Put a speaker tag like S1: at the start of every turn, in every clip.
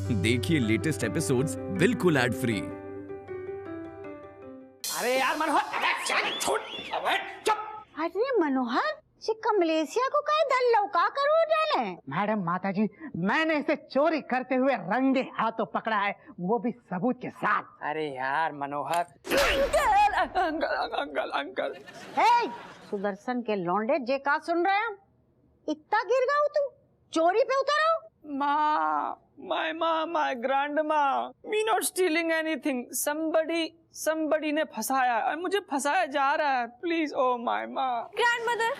S1: देखिए latest episodes बिल्कुल ad free.
S2: अरे यार मनोहर, छोड़, चुप।
S3: अरे मनोहर, कमलेशिया को कहे धन लौका करो जाने।
S4: मैडम माताजी, मैंने इसे चोरी करते हुए रंगे हाथों पकड़ा है, वो भी सबूत के साथ।
S2: अरे यार मनोहर, अंकल अंकल अंकल अंकल।
S3: हे सुदर्शन के लौंडे, जे का सुन रहे हैं? इतना गिर गया तू, चोरी पे उतर आओ।
S2: my grandma, me not stealing anything. Somebody ने फंसाया और मुझे फंसाया जा रहा है। Please, oh my ma.
S5: Grandmother.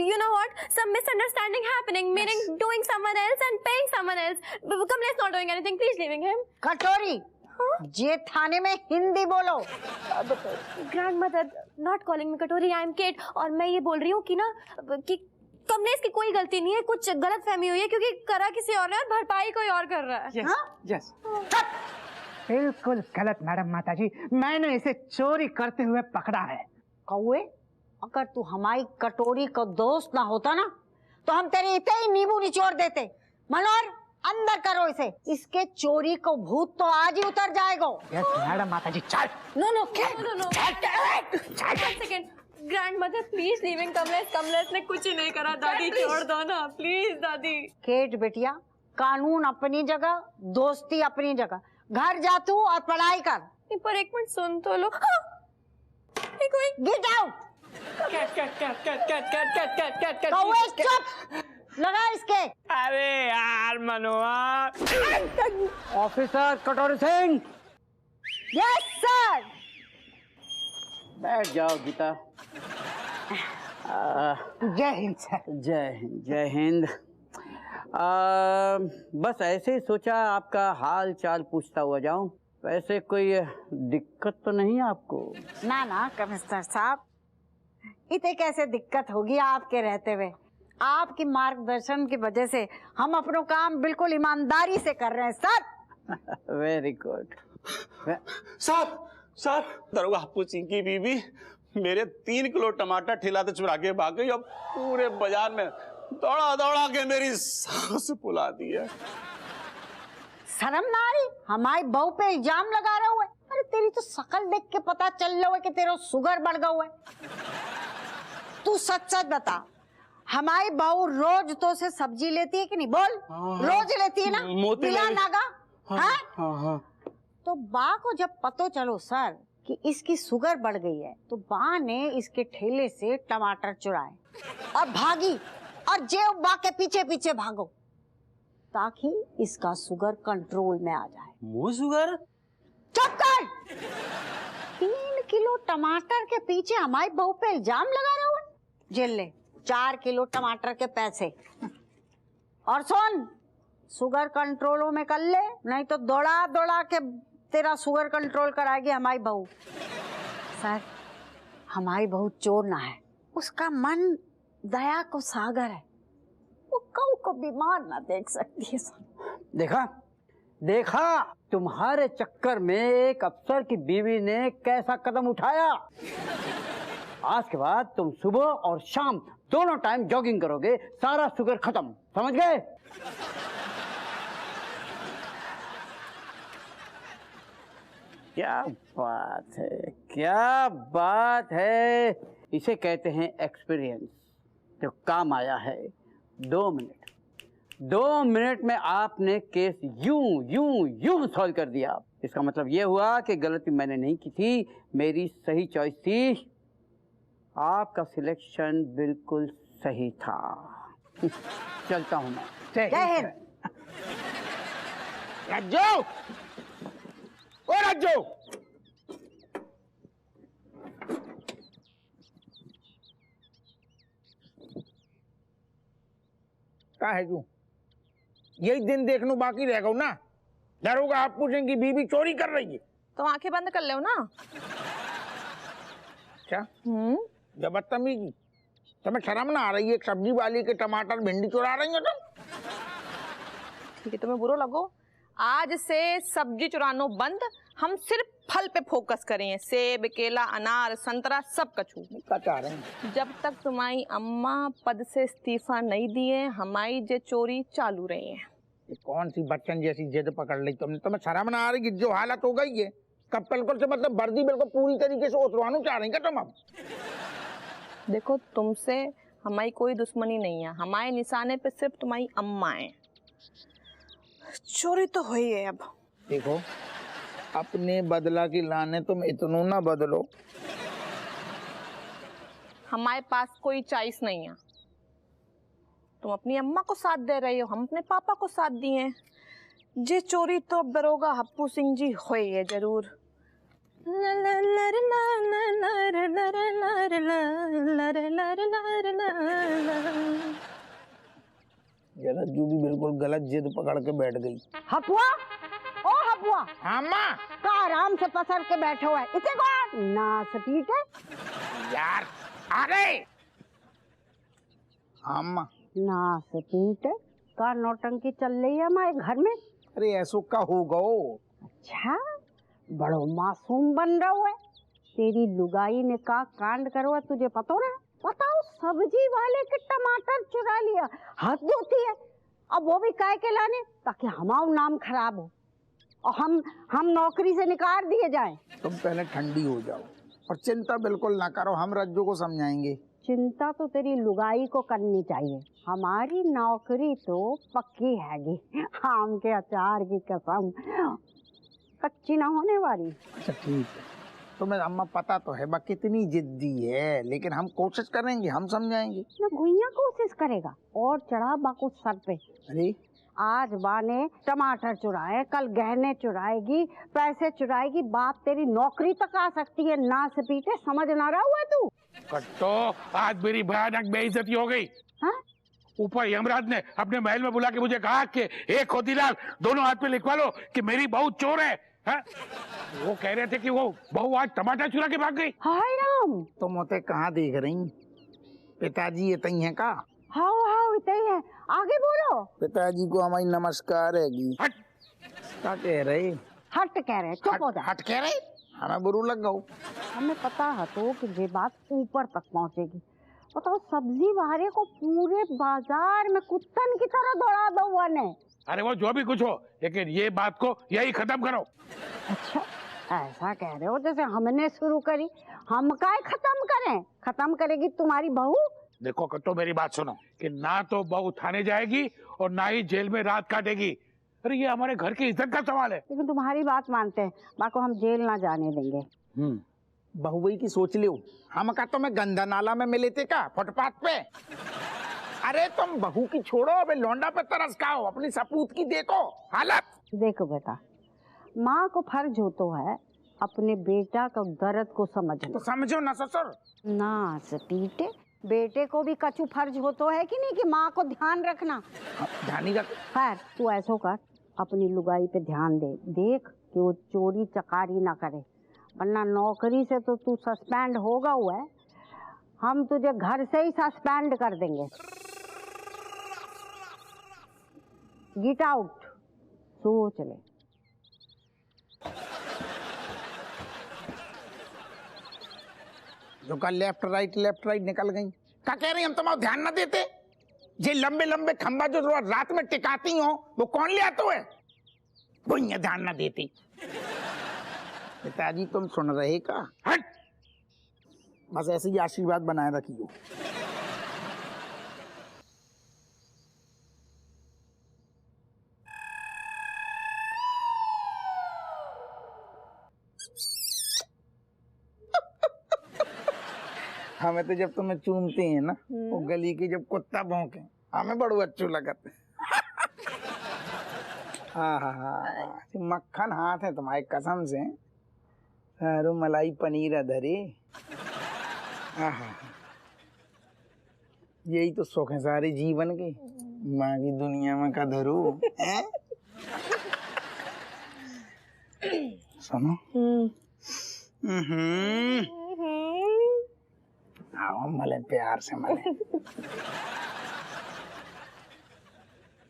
S5: You know what? Some misunderstanding happening, meaning doing someone else and paying someone else. Kamlesh not doing anything. Please leaving him.
S3: कटोरी, जे थाने में हिंदी बोलो।
S5: Grandmother, not calling me कटोरी. I am Kate. और मैं ये बोल रही हूँ कि ना कि कमलेश की कोई गलती नहीं है, कुछ गलत फहमी हुई है क्योंकि करा किसी और ने और भरपाई कोई और कर रहा है।
S2: Yes.
S4: बिल्कुल गलत मैडम माताजी, मैंने इसे चोरी करते हुए पकड़ा है।
S3: कौए, अगर तू हमारी कटोरी का दोस्त ना होता ना तो हम तेरे इतने ही नींबू निचोड़ देते। मनोहर, अंदर करो इसे, इसके चोरी को भूत तो आज ही उतर जाएगा।
S4: यस मैडम माताजी, चल।
S5: No. One second. Grandmother, please leaving Kamlesh. Kamlesh ने कुछ ही नहीं करा दादी, छोड़ दो ना प्लीज दादी।
S3: केट बेटिया, कानून अपनी जगह, दोस्ती अपनी जगह। घर जा तू और पढ़ाई कर।
S5: पर एक मिनट सुन तो लो।
S3: Get out. कौए चुप, लगा इसके।
S2: अरे यार मनोहर।
S4: ऑफिसर कटोरी सिंह।
S3: Yes sir.
S6: बैठ जाओ गीता।
S4: जय हिंद सर।
S6: जय हिंद। बस ऐसे ही सोचा आपका हाल चाल पूछता हुआ जाऊं। वैसे कोई दिक्कत तो नहीं आपको?
S3: ना कमिश्नर साहब, इतने कैसे दिक्कत होगी आपके रहते हुए। आपकी मार्गदर्शन की वजह से हम अपना काम बिल्कुल ईमानदारी से कर रहे हैं सर।
S6: Very good.
S7: साहब, दरोगा हप्पू सिंह की बीवी मेरे 3 किलो टमाटर ठेला से चुरा के भाग गई। अब पूरे बाजार में दौड़ा के मेरी सांस फुला दी है।
S3: शर्म ना आई? हमारी बहू पे इल्जाम लगा रहे हुए। अरे तेरी तो शकल देख के पता चल रहा है कि तेरा शुगर बढ़ गया हुआ है। तू सच बता, हमारी बहू रोज तो से सब्जी लेती है कि नहीं? बोल। रोज लेती है ना? बिना नागा। हाँ। तो बा को जब पता चलो सर कि इसकी शुगर बढ़ गई है तो बा ने इसके ठेले से टमाटर चुराए और भागी, और जेब बा के पीछे भागो ताकि इसका शुगर कंट्रोल में आ जाए।
S7: वो शुगर?
S3: चुप कर। 3 किलो टमाटर के पीछे हमारी बहू पे इल्जाम लगा रहे हो। जेल ले 4 किलो टमाटर के पैसे। और सुन, शुगर कंट्रोल में कर ले, नहीं तो दौड़ा के तेरा शुगर कंट्रोल कराएगी हमारी बहू। सर, हमारी बहू चोर ना है, उसका मन दया को सागर है, वो कऊ को बीमार ना देख सकती है सर।
S6: देखा तुम्हारे चक्कर में एक अफसर की बीवी ने कैसा कदम उठाया। आज के बाद तुम सुबह और शाम दोनों टाइम जॉगिंग करोगे, सारा शुगर खत्म। समझ गए? क्या बात है। इसे कहते हैं एक्सपीरियंस, जो काम आया है। 2 मिनट में आपने केस यूं सॉल्व कर दिया। इसका मतलब ये हुआ कि गलती मैंने नहीं की थी, मेरी सही चॉइस थी। आपका सिलेक्शन बिल्कुल सही था। चलता हूं मैं।
S3: जय हिंद।
S4: राजू,
S8: का है तू? यही दिन देखने बाकी रह गो ना। दरोगा हप्पू सिंह की बीवी चोरी कर रही है
S5: तो आंखें बंद कर लो ना।
S8: अच्छा, जब बदतमीजी, तुम्हें शर्म ना आ रही है? एक सब्जी वाली के टमाटर भिंडी चुरा रही हो तुम।
S9: ठीक है, तुम्हें बुरा लगो, आज से सब्जी चुरानो बंद। हम सिर्फ फल पे फोकस करें, सेब, केला, अनार, संतरा, सब कछू। जब तक तुम्हारी अम्मा पद से इस्तीफा नहीं दिए, हमारी जे चोरी चालू रही है।
S8: ये कौन सी बच्चन जैसी जिद पकड़ ली तुमने? तुम्हें शर्म ना आ रही? जो हालत हो गई है कब बिल्कुल से मतलब वर्दी बिल्कुल पूरी तरीके से उतरवाना चाह रही क्या तुम अब?
S9: देखो तुमसे हमारी कोई दुश्मनी नहीं है, हमारे निशाने पे सिर्फ तुम्हारी अम्मा है। चोरी तो हुई है। अब
S8: देखो अपने बदला की लाने तुम इतनों ना बदलो।
S9: हमारे पास कोई चॉइस नहीं है। तुम अपनी अम्मा को साथ दे रही हो, हम अपने पापा को साथ दिए हैं। ये चोरी तो अब दरोगा हप्पू सिंह जी हुई है जरूर।
S8: जरा जो भी बिल्कुल गलत जिद पकड़ के बैठ गई।
S3: हपुआ, ओ हपुआ,
S8: अम्मा
S3: का आराम से पसर के बैठे हुए इसे कौन नास पीटे?
S8: यार आ गए। अम्मा
S3: नास पीटे का नौटंकी चल रही है हमारे घर में।
S8: अरे ऐसो का होगा?
S3: अच्छा बड़ो मासूम बन रहा है। तेरी लुगाई ने का कांड करो है तुझे पता ना? बताओ सब्जी वाले के टमाटर चुरा लिया, हद होती है। अब वो भी काय के लाने ताकि हमारा नाम खराब हो और हम नौकरी से निकाल दिए जाएं।
S8: तुम पहले ठंडी हो जाओ और चिंता बिल्कुल ना करो, हम रज्जू को समझाएंगे।
S3: चिंता तो तेरी लुगाई को करनी चाहिए, हमारी नौकरी तो पक्की हैगी। आम के अचार की कसम कच्ची ना होने वाली।
S8: अच्छा ठीक है, तुम्हें अम्मा पता तो है बा कितनी जिद्दी है, लेकिन हम कोशिश करेंगे, हम समझाएंगे।
S3: ना गुइया कोशिश करेगा और चढ़ा बाको सर पे।
S8: अरे
S3: आज बा ने टमाटर चुराए, कल गहने चुराएगी, पैसे चुराएगी, बाप तेरी नौकरी तक आ सकती है। ना से पीटे समझ ना रहा हुआ तू?
S10: कट्टो आज मेरी भयानक बेइज्जती हो गई। ऊपर यमराज ने अपने महल में बुला के मुझे कहा कि एक खोतीलाल दोनों हाथ पे लिखवा लो कि मेरी बहू चोर है। वो कह रहे थे कि वो बहू आज टमाटर चुरा के भाग गई।
S3: हाय राम,
S8: तुम होते कहाँ देख रही? पिताजी ये तई है का?
S3: हाउ हाउ इतई है, आगे बोलो।
S8: पिताजी को हमारी नमस्कार है। क्या कह रहे?
S3: हट कह रहे, चुप हो जा।
S8: हट कह रहे? हमें बुरू लग गो।
S3: हमें पता है तो कि ये बात ऊपर तक पहुंचेगी। बताओ सब्जी वाले को पूरे बाजार में कुत्तन की तरह दौड़ा दो हुआ ने।
S10: अरे वो जो भी कुछ हो, लेकिन ये बात को यही खत्म करो।
S3: अच्छा ऐसा कह रहे हो जैसे हमने शुरू करी? हम काय खत्म करें? खत्म करेगी तुम्हारी बहू।
S10: देखो कट्टो मेरी बात सुनो कि ना तो बहू थाने जाएगी और ना ही जेल में रात काटेगी। अरे ये हमारे घर की इज्जत का सवाल है।
S3: लेकिन तुम्हारी बात मानते हैं, बाको हम जेल ना जाने देंगे।
S8: बहू वही की सोच लियो। हम का तो मैं गंदा नाला में मिले थे का फुटपाथ पे? अरे तुम बहू की छोड़ो, अबे लौंडा पे तरस खाओ, अपनी सपूत की देखो हालत।
S3: देखो बेटा, माँ को फर्ज होता है अपने बेटा का दर्द को समझना।
S8: तो समझो ना ससुर।
S3: ना पीटे, बेटे को भी कछु फर्ज होता है कि नहीं कि माँ को ध्यान रखना।
S8: ध्यान ही रख।
S3: खैर तू ऐसो कर, अपनी लुगाई पे ध्यान दे, देख कि वो चोरी चकारी ना करे, वरना नौकरी से तो तू सस्पेंड होगा हुआ है। हम तुझे घर से ही सस्पेंड कर देंगे। Get out. सोच ले।
S8: जो का लेफ्ट राइट निकल गई। क्या कह रही? हम तुम्हारा ध्यान ना देते? ये लंबे लंबे खंबा जो रात में टिकाती हो वो कौन ले आता है? वो ध्यान ना देती। पिताजी तुम सुन रहे का? हट! बस ऐसे ही आशीर्वाद बनाए रखियो। हमें तो जब तुम्हें चूमते हैं ना, वो गली की जब कुत्ता भौंके हमें बड़ो अच्छू लगत। मक्खन हाथ है तुम्हारे कसम से। सारू मलाई पनीर अधरे। यही तो सुख है सारे जीवन के। माँ की दुनिया में का धरू है। सुनो। आओ मले प्यार से मले।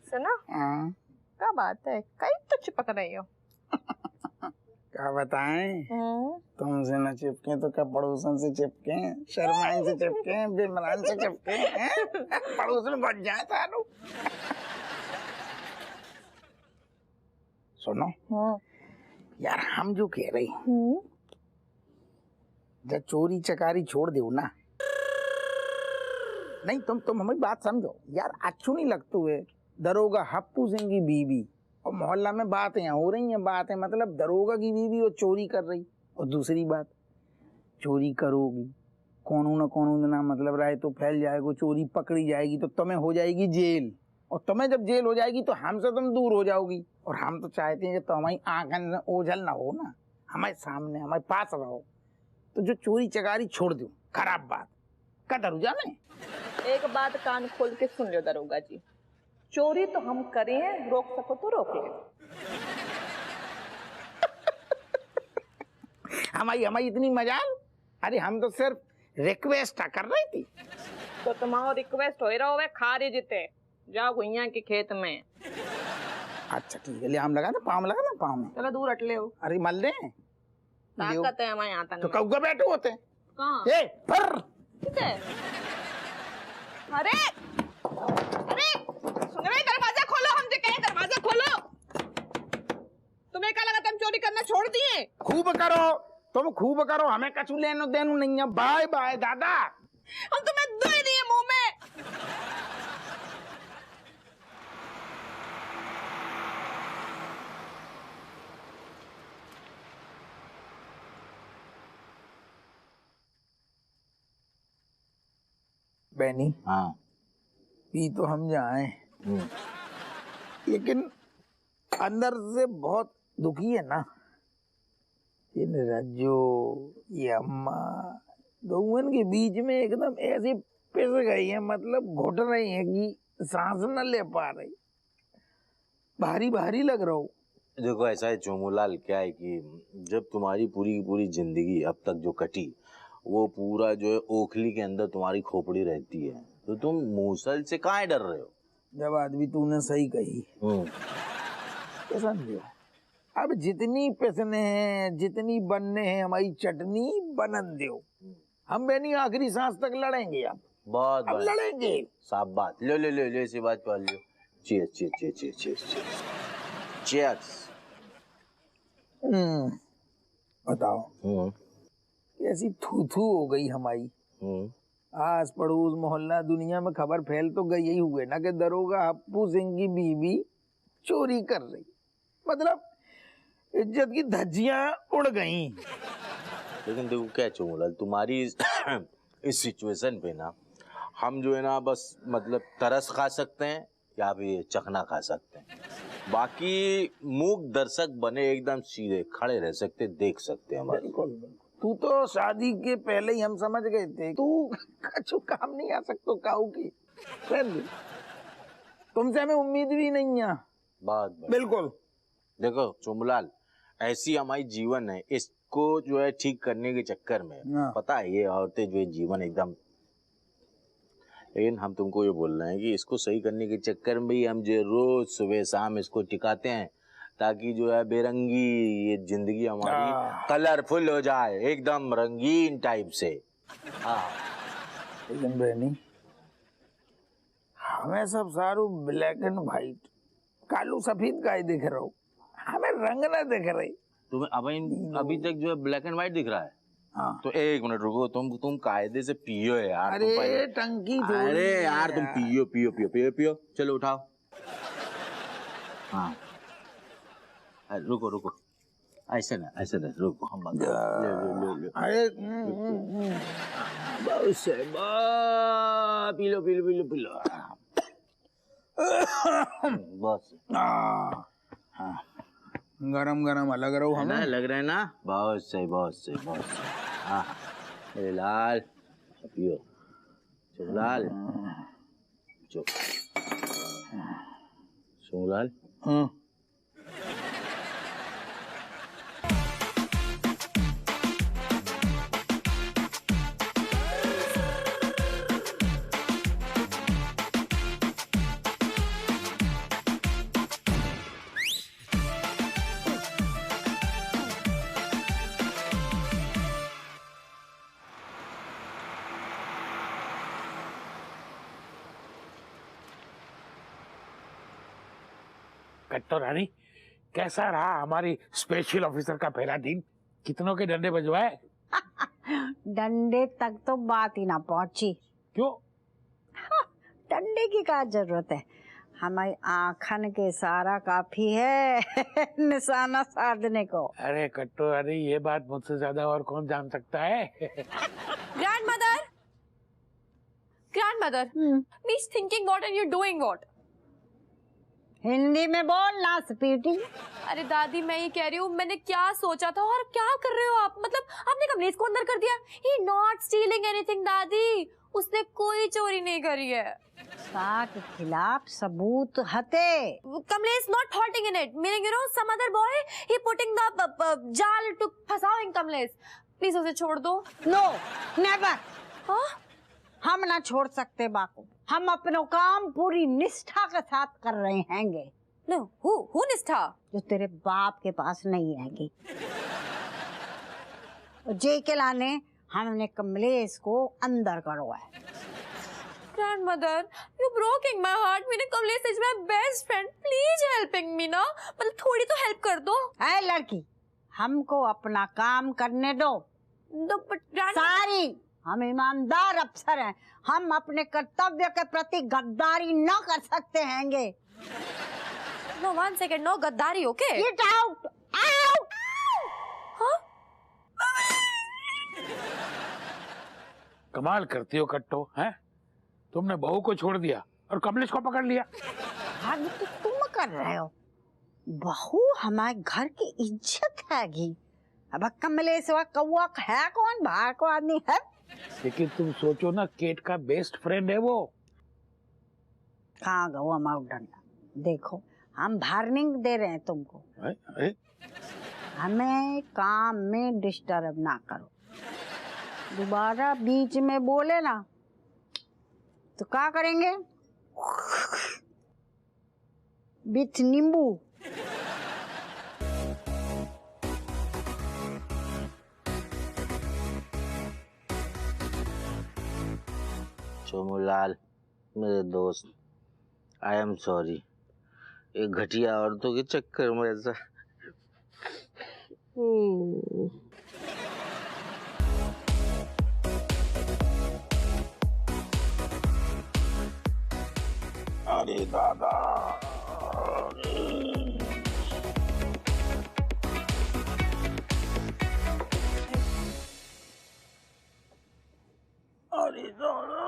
S9: सुना? क्या बात है, कहीं तो चिपक रही हो।
S8: क्या बताएं? तुमसे न चिपके तो क्या पड़ोसन से चिपके, शर्माइन से चिपके, बिमरान से चिपके, पड़ोसन बढ़ जाए तारू। सुनो यार, हम जो कह रहे जब चोरी चकारी छोड़ दो ना, नहीं तुम हमारी बात समझो यार, अच्छू नहीं लगते हुए दरोगा हप्पू सिंह की बीवी और मोहल्ला में बातें हो रही हैं, बातें मतलब दरोगा की बीवी और चोरी कर रही, और दूसरी बात चोरी करोगी कौनू ना कौनू ना मतलब राय तो फैल जाएगा, चोरी पकड़ी जाएगी तो तुम्हें हो जाएगी जेल, और तुम्हें जब जेल हो जाएगी तो हमसे तुम दूर हो जाओगी, और हम तो चाहते हैं कि तुम्हारी आंखों में ओझल ना हो ना, हमारे सामने हमारे पास रहो, तो जो चोरी चकारी छोड़ दो, खराब बात का दरुजा में।
S9: एक बात कान खोल के सुन लो दरोगा जी, चोरी तो हम करें, रोक सको तो रोक ले।
S8: हमारी इतनी मजाल, अरे हम तो सिर्फ रिक्वेस्ट कर रही थी।
S9: तो तुम्हारा रिक्वेस्ट हो रहा होवे, खारी जीते जाओ गुइया के खेत में।
S8: अच्छा ठीक है, ले आम लगा ना, पाम लगा ना, पाम में
S9: चलो दूर हटले हो,
S8: अरे मल दे,
S9: ताकत है हमारे यहाँ
S8: तो कौवा बैठे होते हैं
S9: कहाँ?
S8: किसे?
S9: अरे अरे सुन रहे, दरवाजा खोलो, हम जो कहें दरवाजा खोलो। तुम्हें क्या लगा तुम चोरी करना छोड़ दिए?
S8: खूब करो, तुम खूब करो, हमें कछु लेनो देनो नहीं है। बाय बाय दादा,
S9: हम तुम्हें दो ही दिए मुंह में।
S8: बैनी
S7: हाँ
S8: पी तो हम जाए, लेकिन अंदर से बहुत दुखी है ना, ये रज्जो ये अम्मा दोनों के बीच में एकदम ऐसी पिस गई है, मतलब घुट रही है कि सांस न ले पा रही, भारी भारी लग रहा हो।
S11: देखो ऐसा है चोमूलाल, क्या है कि जब तुम्हारी पूरी की पूरी जिंदगी अब तक जो कटी, वो पूरा जो है ओखली के अंदर तुम्हारी खोपड़ी रहती है, तो तुम मूसल से काहे डर रहे हो?
S8: जब आदमी तूने सही कही तो समझो, अब जितनी पिसने हैं जितनी बनने हैं, हमारी चटनी बनन दो, हम बेनी आखिरी सांस तक लड़ेंगे।
S11: बहुत
S8: अब लड़ेंगे,
S11: साफ बात। लो लो लो लो, इसी बात पर लो। Cheers cheers cheers cheers cheers.
S8: बताओ कैसी थू हो गई हमारी, आस पड़ोस मोहल्ला दुनिया में खबर फैल तो गई ही हुए ना कि दरोगा हप्पू सिंह की बीवी चोरी कर रही, मतलब इज्जत की धज्जियां उड़ गईं।
S11: लेकिन देखो क्या चोमूलाल, तुम्हारी इस सिचुएशन पे ना हम जो है ना बस मतलब तरस खा सकते हैं या फिर चखना खा सकते हैं, बाकी मूक दर्शक बने एकदम सीधे खड़े रह सकते, देख सकते हैं हमारे।
S8: तू तो शादी के पहले ही हम समझ गए थे तू कछु काम नहीं आ सकता काऊ की, तुमसे हमें उम्मीद भी नहीं है।
S11: बात
S8: बिल्कुल।
S11: देखो चोमूलाल, ऐसी हमारी जीवन है, इसको जो है ठीक करने के चक्कर में पता है ये औरतें जो है जीवन एकदम, लेकिन हम तुमको ये बोल रहे हैं कि इसको सही करने के चक्कर में ही हम जो रोज सुबह शाम इसको टिकाते हैं, ताकि जो है बेरंगी ये जिंदगी हमारी कलरफुल हो जाए, एकदम रंगीन टाइप से। हाँ
S8: लेकिन बहनी हमें सब सारू ब्लैक एंड व्हाइट, कालू सफेद गाय दिख रहा हो, हमें रंग ना दिख रही।
S11: तुम्हें अभी तक जो है ब्लैक एंड व्हाइट दिख रहा है? हाँ। तो एक मिनट रुको, तुम कायदे से पियो यार।
S8: अरे टंकी थोड़ी,
S11: अरे यार तुम पियो पियो पियो पियो पियो, चलो उठाओ। हाँ रुको रुको, ऐसे ना रुको, हम ले लो लो।
S8: अरे
S11: बहुत से P low P low P low P low, बस। हाँ
S8: गरम गरम अलग रहो, हमें
S11: लग रहा है ना, बहुत सही बहुत सही बहुत सही। हाँ अरे लाल पियो, चुगलाल चुगलाल।
S10: कट्टो रानी कैसा रहा हमारी स्पेशल ऑफिसर का पहला दिन? कितनों के डंडे बजवाए?
S3: डंडे तक तो बात ही ना पहुंची।
S10: क्यों?
S3: डंडे की क्या जरूरत है, हमारी आंखन के इशारा काफी है निशाना साधने को।
S10: अरे कट्टो, अरे ये बात मुझसे ज्यादा और कौन जान सकता है?
S5: Grandmother, please thinking what and you doing what?
S3: Hindi में बोल ना स्पीटी।
S5: अरे दादी, मैं ये कह रही हूँ, मैंने क्या सोचा था और क्या कर रहे हो आप? मतलब आपने कमलेश को अंदर कर दिया। ही नॉट स्टीलिंग एनीथिंग दादी, उसने कोई चोरी नहीं करी है।
S3: के खिलाफ सबूत हते।
S5: Kamlesh not hurting in it, meaning you know some other boy he putting the जाल टू फसाओइंग कमलेश। प्लीज उसे छोड़ दो।
S3: No never. हम ना छोड़ सकते बाको, हम अपना काम पूरी निष्ठा के साथ कर रहे हैंगे।
S5: नो, हु निष्ठा?
S3: जो तेरे बाप के पास नहीं हैगी। जे के लाने हमने कमलेश को अंदर करवाया है।
S5: Grandmother, you broken my heart. मेरे Kamlesh is my best friend. Please helping me ना, मतलब थोड़ी तो हेल्प कर दो।
S3: ऐ लड़की, हमको अपना काम करने दो। सारी हम ईमानदार अफसर हैं, हम अपने कर्तव्य के प्रति गद्दारी न कर सकते हैंगे।
S5: No, 1 second, no गद्दारी, okay?
S3: Get out, out!
S5: हाँ?
S10: कमाल करती हो कट्टो, हैं? तुमने बहू को छोड़ दिया और कमलेश को पकड़ लिया।
S3: हाँ, तो तुम कर रहे हो। बहू हमारे घर की इज्जत हैगी। अब कमलेश व कौआ है कौन, बाहर को आदमी है।
S10: लेकिन तुम सोचो ना, केट का बेस्ट फ्रेंड है वो।
S3: कहाँ गो हमारा डंडा? देखो, हम वार्निंग दे रहे हैं तुमको। हमें काम में डिस्टर्ब ना करो। दोबारा बीच में बोले ना तो क्या करेंगे? विथ नींबू।
S11: चोमूलाल मेरे दोस्त, आई एम सॉरी, एक घटिया औरतों के चक्कर में ऐसा।
S8: अरे दादा, अरे दादा,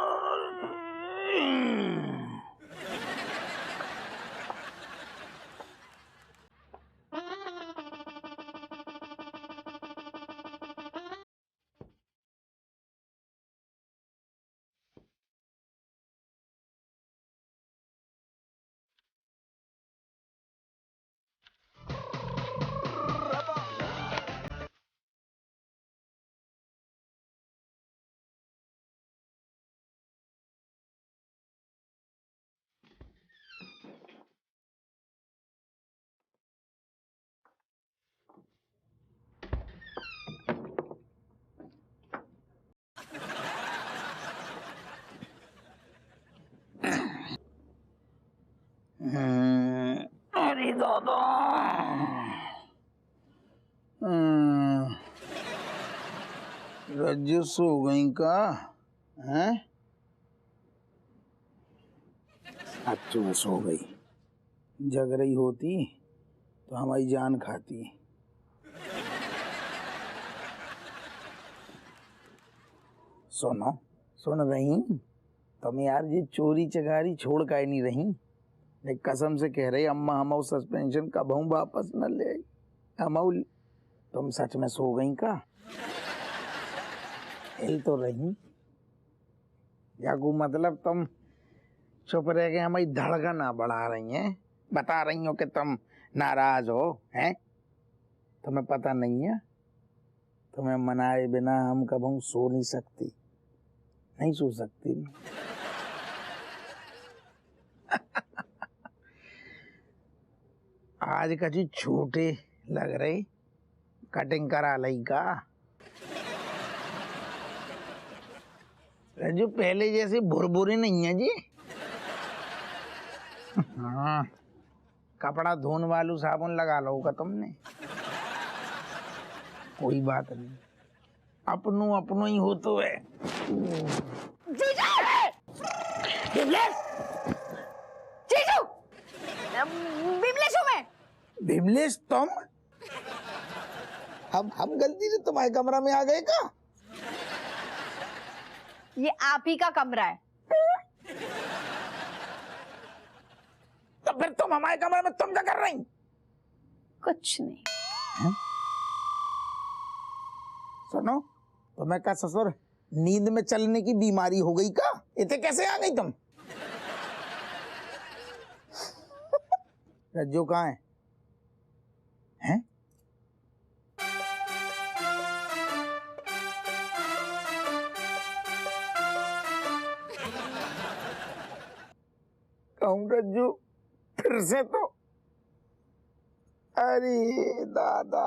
S8: अरे दादा, रज्जू सो गई का हैं? अच्छी में सो गई, जग रही होती तो हमारी जान खाती। सुनो, सुन रही तुम यार, ये चोरी चकारी छोड़ का ही नहीं रही। एक कसम से कह रही अम्मा, हम सस्पेंशन कब हम वापस न ले आई। अमाउ, तुम सच में सो गई का? यही तो रही याकू, मतलब तुम चुप रह के हमारी धड़कन बढ़ा रही हैं, बता रही हो कि तुम नाराज हो हैं। तुम्हें पता नहीं है, तुम्हें मनाए बिना हम कभी सो नहीं सकती, नहीं सो सकती। आज का जी छोटे लग रही, कटिंग करा लई का। जो पहले जैसी भुरभुरी नहीं है जी। हाँ, कपड़ा धोने वालू साबुन लगा लो का तुमने। कोई बात नहीं, अपनों अपनों ही हो तो है।
S3: जीजू बिमलेश हूँ मैं।
S8: बिमलेश तुम? हम गलती से तुम्हारे कमरा में आ गए का?
S3: ये आप ही का कमरा है।
S8: तो फिर तुम हमारे कमरे में तुम क्या कर रही?
S3: कुछ नहीं।
S8: है? सुनो, तुम्हें क्या ससुर नींद में चलने की बीमारी हो गई का? इतने कैसे आ गई तुम? रज्जू कहाँ है? हैं? कहूँ रज्जू फिर से तो, अरे दादा।